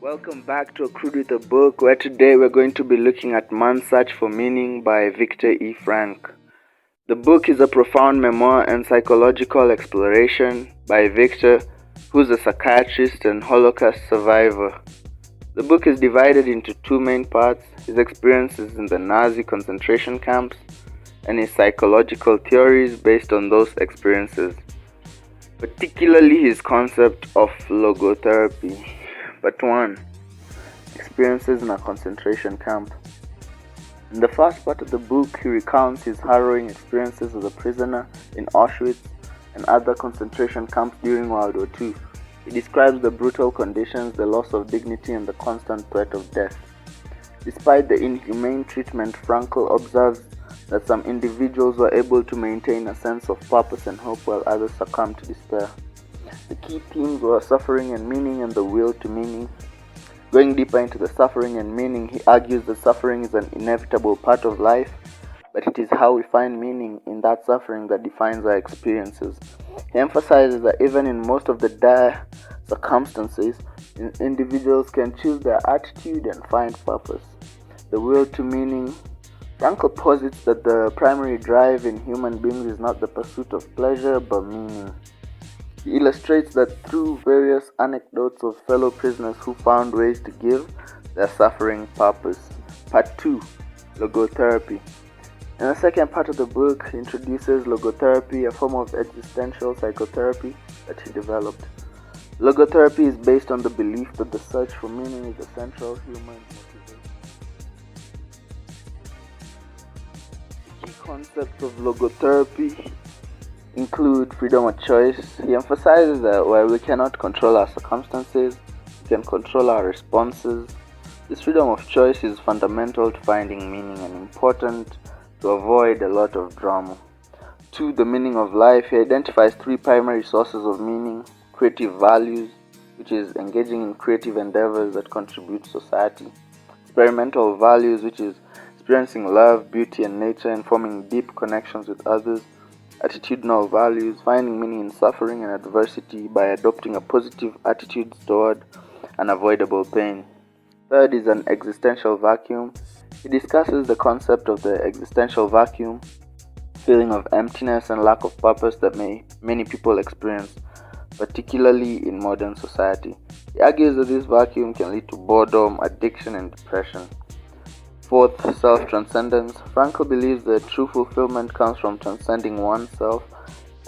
Welcome back to A Crude with a Book, where today we're going to be looking at Man's Search for Meaning by Viktor E. Frankl. The book is a profound memoir and psychological exploration by Viktor, who's a psychiatrist and Holocaust survivor. The book is divided into two main parts: his experiences in the Nazi concentration camps and his psychological theories based on those experiences, particularly his concept of logotherapy. But 1. Experiences in a concentration camp. In the first part of the book, he recounts his harrowing experiences as a prisoner in Auschwitz and other concentration camps during World War II. He describes the brutal conditions, the loss of dignity, and the constant threat of death. Despite the inhumane treatment, Frankl observes that some individuals were able to maintain a sense of purpose and hope while others succumbed to despair. The key themes were suffering and meaning and the will to meaning. Going deeper into the suffering and meaning, he argues that suffering is an inevitable part of life, but it is how we find meaning in that suffering that defines our experiences. He emphasizes that even in most of the dire circumstances, individuals can choose their attitude and find purpose. The will to meaning. Frankl posits that the primary drive in human beings is not the pursuit of pleasure but meaning. He illustrates that through various anecdotes of fellow prisoners who found ways to give their suffering purpose. Part 2. Logotherapy. In the second part of the book, he introduces logotherapy, a form of existential psychotherapy that he developed. Logotherapy is based on the belief that the search for meaning is a central human motivation. The key concepts of logotherapy include freedom of choice. He emphasizes that while we cannot control our circumstances, we can control our responses. This freedom of choice is fundamental to finding meaning and important to avoid a lot of drama. 2. The meaning of life. He identifies 3 primary sources of meaning: creative values, which is engaging in creative endeavors that contribute to society; experimental values, which is experiencing love, beauty, and nature and forming deep connections with others; attitudinal values, finding meaning in suffering and adversity by adopting a positive attitude toward unavoidable pain. 3rd is an existential vacuum. He discusses the concept of the existential vacuum, feeling of emptiness and lack of purpose that many people experience, particularly in modern society. He argues that this vacuum can lead to boredom, addiction, and depression. 4th, self-transcendence. Frankl believes that true fulfillment comes from transcending oneself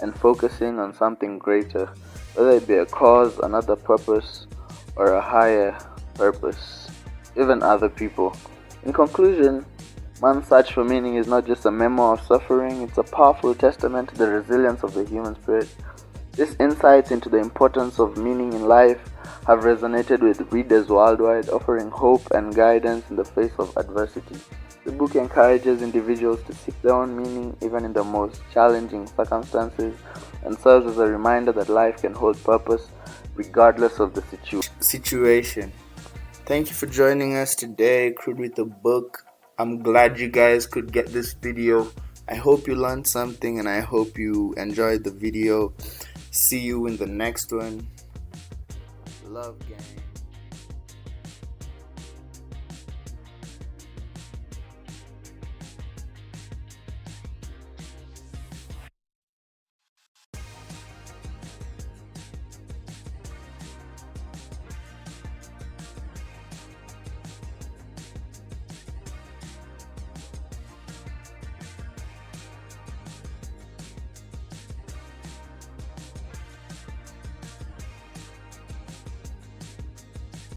and focusing on something greater, whether it be a cause, another purpose, or a higher purpose, even other people. In conclusion, Man's Search for Meaning is not just a memoir of suffering, it's a powerful testament to the resilience of the human spirit. These insights into the importance of meaning in life have resonated with readers worldwide, offering hope and guidance in the face of adversity. The book encourages individuals to seek their own meaning even in the most challenging circumstances, and serves as a reminder that life can hold purpose regardless of the situation. Thank you for joining us today, Crude with a Book. I'm glad you guys could get this video. I hope you learned something and I hope you enjoyed the video. See you in the next one. Love, gang.